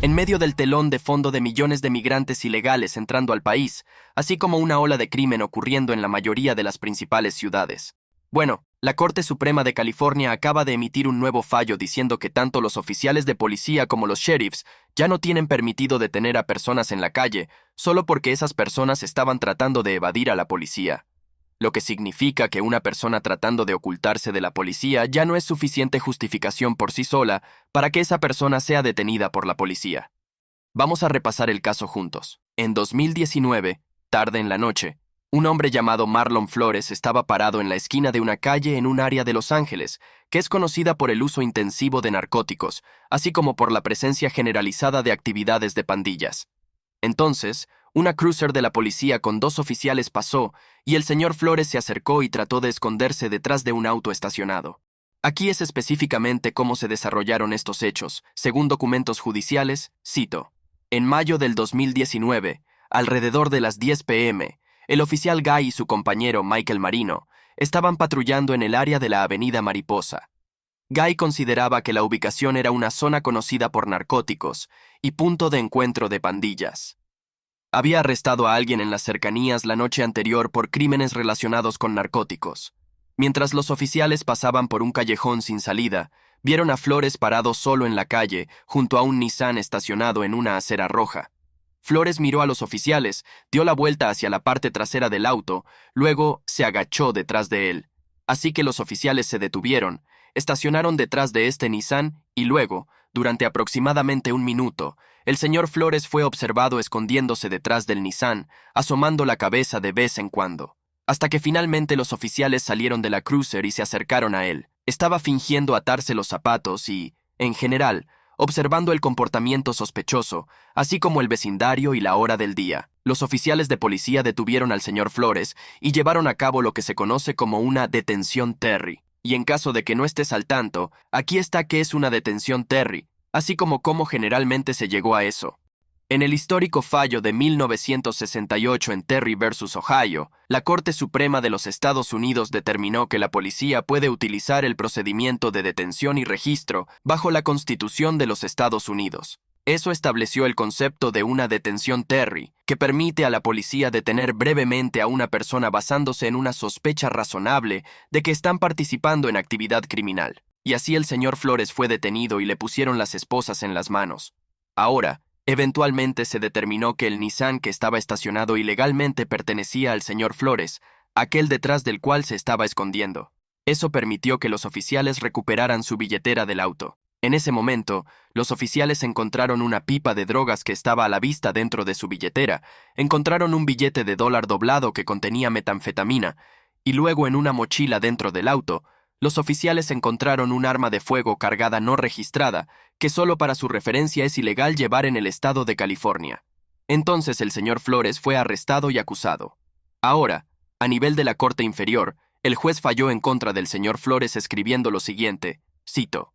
en medio del telón de fondo de millones de migrantes ilegales entrando al país, así como una ola de crimen ocurriendo en la mayoría de las principales ciudades. Bueno, la Corte Suprema de California acaba de emitir un nuevo fallo diciendo que tanto los oficiales de policía como los sheriffs ya no tienen permitido detener a personas en la calle solo porque esas personas estaban tratando de evadir a la policía. Lo que significa que una persona tratando de ocultarse de la policía ya no es suficiente justificación por sí sola para que esa persona sea detenida por la policía. Vamos a repasar el caso juntos. En 2019, tarde en la noche, un hombre llamado Marlon Flores estaba parado en la esquina de una calle en un área de Los Ángeles, que es conocida por el uso intensivo de narcóticos, así como por la presencia generalizada de actividades de pandillas. Entonces, una cruiser de la policía con 2 oficiales pasó y el señor Flores se acercó y trató de esconderse detrás de un auto estacionado. Aquí es específicamente cómo se desarrollaron estos hechos. Según documentos judiciales, cito: en mayo del 2019, alrededor de las 10 p.m., el oficial Guy y su compañero Michael Marino estaban patrullando en el área de la avenida Mariposa. Guy consideraba que la ubicación era una zona conocida por narcóticos y punto de encuentro de pandillas. Había arrestado a alguien en las cercanías la noche anterior por crímenes relacionados con narcóticos. Mientras los oficiales pasaban por un callejón sin salida, vieron a Flores parado solo en la calle, junto a un Nissan estacionado en una acera roja. Flores miró a los oficiales, dio la vuelta hacia la parte trasera del auto, luego se agachó detrás de él. Así que los oficiales se detuvieron, estacionaron detrás de este Nissan y luego, durante aproximadamente un minuto, el señor Flores fue observado escondiéndose detrás del Nissan, asomando la cabeza de vez en cuando, hasta que finalmente los oficiales salieron de la cruiser y se acercaron a él. Estaba fingiendo atarse los zapatos y, en general, observando el comportamiento sospechoso, así como el vecindario y la hora del día. Los oficiales de policía detuvieron al señor Flores y llevaron a cabo lo que se conoce como una detención Terry. Y en caso de que no estés al tanto, aquí está qué es una detención Terry, así como cómo generalmente se llegó a eso. En el histórico fallo de 1968 en Terry versus Ohio, la Corte Suprema de los Estados Unidos determinó que la policía puede utilizar el procedimiento de detención y registro bajo la Constitución de los Estados Unidos. Eso estableció el concepto de una detención Terry, que permite a la policía detener brevemente a una persona basándose en una sospecha razonable de que están participando en actividad criminal. Y así el señor Flores fue detenido y le pusieron las esposas en las manos. Ahora, eventualmente se determinó que el Nissan que estaba estacionado ilegalmente pertenecía al señor Flores, aquel detrás del cual se estaba escondiendo. Eso permitió que los oficiales recuperaran su billetera del auto. En ese momento, los oficiales encontraron una pipa de drogas que estaba a la vista dentro de su billetera, encontraron un billete de $1 doblado que contenía metanfetamina, y luego en una mochila dentro del auto, los oficiales encontraron un arma de fuego cargada no registrada, que solo para su referencia es ilegal llevar en el estado de California. Entonces el señor Flores fue arrestado y acusado. Ahora, a nivel de la Corte Inferior, el juez falló en contra del señor Flores escribiendo lo siguiente, cito: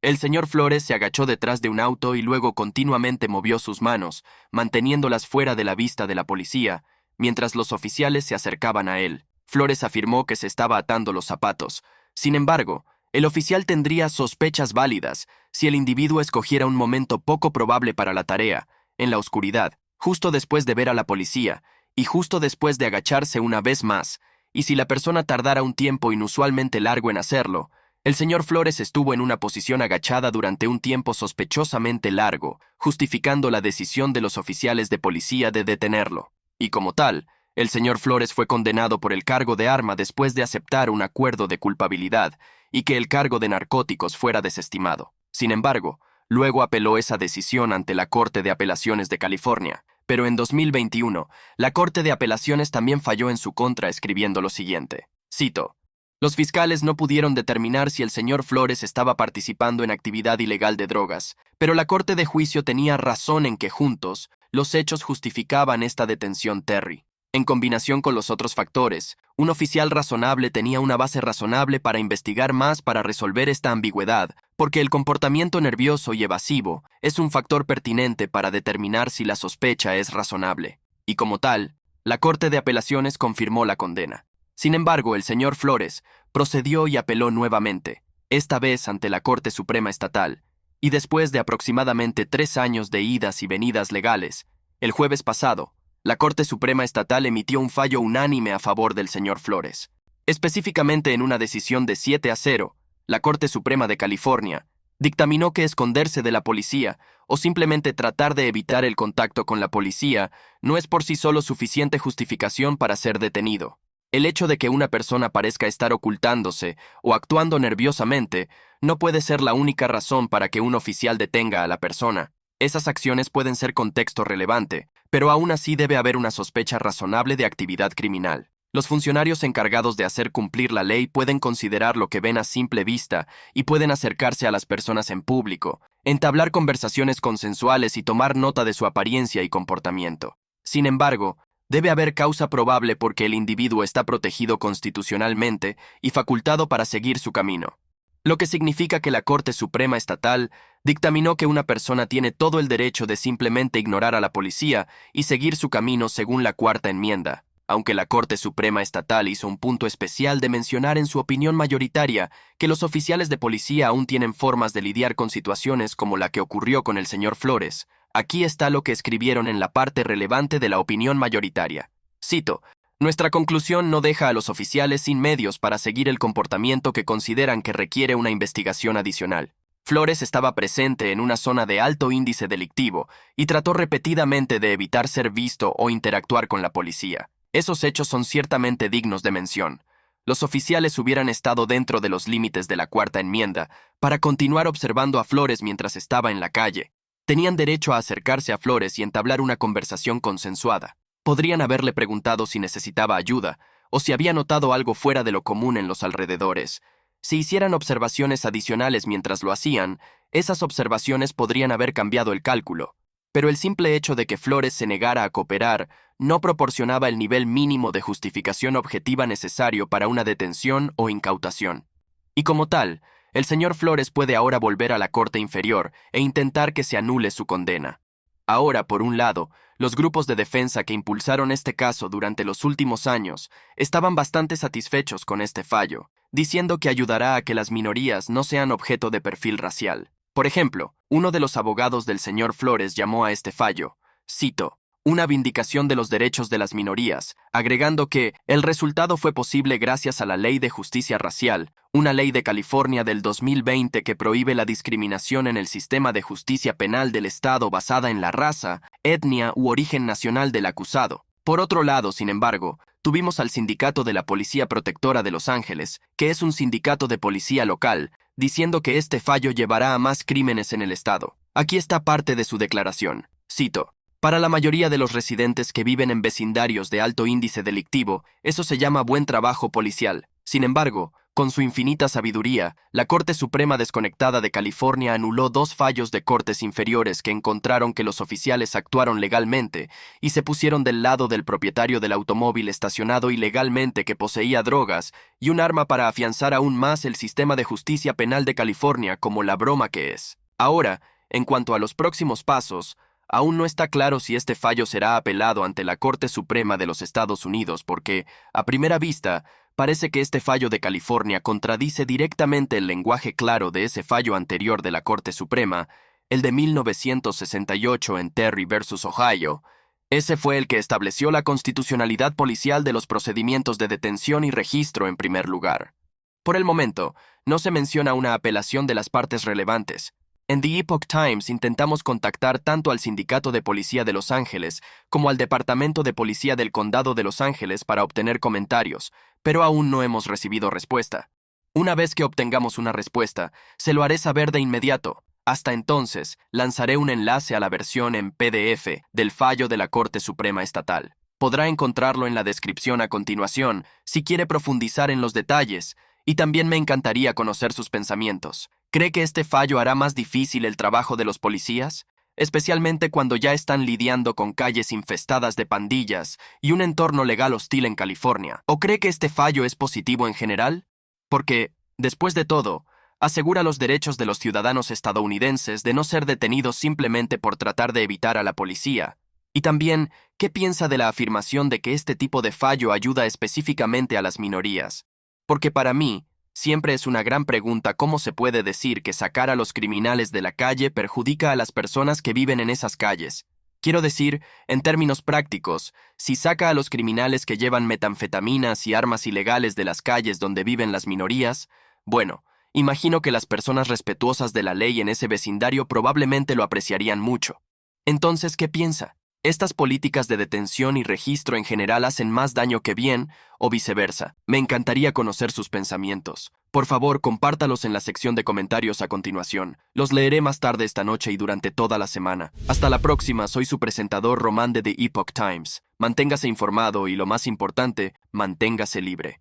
el señor Flores se agachó detrás de un auto y luego continuamente movió sus manos, manteniéndolas fuera de la vista de la policía, mientras los oficiales se acercaban a él. Flores afirmó que se estaba atando los zapatos. Sin embargo, el oficial tendría sospechas válidas si el individuo escogiera un momento poco probable para la tarea, en la oscuridad, justo después de ver a la policía, y justo después de agacharse una vez más, y si la persona tardara un tiempo inusualmente largo en hacerlo. El señor Flores estuvo en una posición agachada durante un tiempo sospechosamente largo, justificando la decisión de los oficiales de policía de detenerlo. Y como tal, el señor Flores fue condenado por el cargo de arma después de aceptar un acuerdo de culpabilidad y que el cargo de narcóticos fuera desestimado. Sin embargo, luego apeló esa decisión ante la Corte de Apelaciones de California. Pero en 2021, la Corte de Apelaciones también falló en su contra escribiendo lo siguiente, cito: los fiscales no pudieron determinar si el señor Flores estaba participando en actividad ilegal de drogas, pero la Corte de Juicio tenía razón en que juntos, los hechos justificaban esta detención Terry. En combinación con los otros factores, un oficial razonable tenía una base razonable para investigar más para resolver esta ambigüedad, porque el comportamiento nervioso y evasivo es un factor pertinente para determinar si la sospecha es razonable. Y como tal, la Corte de Apelaciones confirmó la condena. Sin embargo, el señor Flores procedió y apeló nuevamente, esta vez ante la Corte Suprema Estatal, Y después de aproximadamente 3 años de idas y venidas legales, el jueves pasado, la Corte Suprema Estatal emitió un fallo unánime a favor del señor Flores. Específicamente en una decisión de 7-0, la Corte Suprema de California dictaminó que esconderse de la policía o simplemente tratar de evitar el contacto con la policía no es por sí solo suficiente justificación para ser detenido. El hecho de que una persona parezca estar ocultándose o actuando nerviosamente no puede ser la única razón para que un oficial detenga a la persona. Esas acciones pueden ser contexto relevante, pero aún así debe haber una sospecha razonable de actividad criminal. Los funcionarios encargados de hacer cumplir la ley pueden considerar lo que ven a simple vista y pueden acercarse a las personas en público, entablar conversaciones consensuales y tomar nota de su apariencia y comportamiento. Sin embargo, debe haber causa probable porque el individuo está protegido constitucionalmente y facultado para seguir su camino. Lo que significa que la Corte Suprema Estatal dictaminó que una persona tiene todo el derecho de simplemente ignorar a la policía y seguir su camino según la Cuarta Enmienda. Aunque la Corte Suprema Estatal hizo un punto especial de mencionar en su opinión mayoritaria que los oficiales de policía aún tienen formas de lidiar con situaciones como la que ocurrió con el señor Flores, aquí está lo que escribieron en la parte relevante de la opinión mayoritaria. Cito: nuestra conclusión no deja a los oficiales sin medios para seguir el comportamiento que consideran que requiere una investigación adicional. Flores estaba presente en una zona de alto índice delictivo y trató repetidamente de evitar ser visto o interactuar con la policía. Esos hechos son ciertamente dignos de mención. Los oficiales hubieran estado dentro de los límites de la Cuarta Enmienda para continuar observando a Flores mientras estaba en la calle. Tenían derecho a acercarse a Flores y entablar una conversación consensuada. Podrían haberle preguntado si necesitaba ayuda o si había notado algo fuera de lo común en los alrededores. Si hicieran observaciones adicionales mientras lo hacían, esas observaciones podrían haber cambiado el cálculo. Pero el simple hecho de que Flores se negara a cooperar no proporcionaba el nivel mínimo de justificación objetiva necesario para una detención o incautación. Y como tal, el señor Flores puede ahora volver a la Corte Inferior e intentar que se anule su condena. Ahora, por un lado, los grupos de defensa que impulsaron este caso durante los últimos años estaban bastante satisfechos con este fallo, diciendo que ayudará a que las minorías no sean objeto de perfil racial. Por ejemplo, uno de los abogados del señor Flores llamó a este fallo, cito, una vindicación de los derechos de las minorías, agregando que el resultado fue posible gracias a la Ley de Justicia Racial, una ley de California del 2020 que prohíbe la discriminación en el sistema de justicia penal del Estado basada en la raza, etnia u origen nacional del acusado. Por otro lado, sin embargo, tuvimos al Sindicato de la Policía Protectora de Los Ángeles, que es un sindicato de policía local, diciendo que este fallo llevará a más crímenes en el estado. Aquí está parte de su declaración. Cito: para la mayoría de los residentes que viven en vecindarios de alto índice delictivo, eso se llama buen trabajo policial. Sin embargo, con su infinita sabiduría, la Corte Suprema Desconectada de California anuló 2 fallos de cortes inferiores que encontraron que los oficiales actuaron legalmente y se pusieron del lado del propietario del automóvil estacionado ilegalmente que poseía drogas y un arma para afianzar aún más el sistema de justicia penal de California como la broma que es. Ahora, en cuanto a los próximos pasos, aún no está claro si este fallo será apelado ante la Corte Suprema de los Estados Unidos porque, a primera vista, parece que este fallo de California contradice directamente el lenguaje claro de ese fallo anterior de la Corte Suprema, el de 1968 en Terry versus Ohio. Ese fue el que estableció la constitucionalidad policial de los procedimientos de detención y registro en primer lugar. Por el momento, no se menciona una apelación de las partes relevantes. En The Epoch Times intentamos contactar tanto al Sindicato de Policía de Los Ángeles como al Departamento de Policía del Condado de Los Ángeles para obtener comentarios, pero aún no hemos recibido respuesta. Una vez que obtengamos una respuesta, se lo haré saber de inmediato. Hasta entonces, lanzaré un enlace a la versión en PDF del fallo de la Corte Suprema Estatal. Podrá encontrarlo en la descripción a continuación si quiere profundizar en los detalles, y también me encantaría conocer sus pensamientos. ¿Cree que este fallo hará más difícil el trabajo de los policías? Especialmente cuando ya están lidiando con calles infestadas de pandillas y un entorno legal hostil en California. ¿O cree que este fallo es positivo en general? Porque, después de todo, asegura los derechos de los ciudadanos estadounidenses de no ser detenidos simplemente por tratar de evitar a la policía. Y también, ¿qué piensa de la afirmación de que este tipo de fallo ayuda específicamente a las minorías? Porque para mí, Siempre es una gran pregunta cómo se puede decir que sacar a los criminales de la calle perjudica a las personas que viven en esas calles. Quiero decir, en términos prácticos, si saca a los criminales que llevan metanfetaminas y armas ilegales de las calles donde viven las minorías, bueno, imagino que las personas respetuosas de la ley en ese vecindario probablemente lo apreciarían mucho. Entonces, ¿qué piensa? ¿Estas políticas de detención y registro en general hacen más daño que bien, o viceversa? Me encantaría conocer sus pensamientos. Por favor, compártalos en la sección de comentarios a continuación. Los leeré más tarde esta noche y durante toda la semana. Hasta la próxima, soy su presentador Román de The Epoch Times. Manténgase informado y, lo más importante, manténgase libre.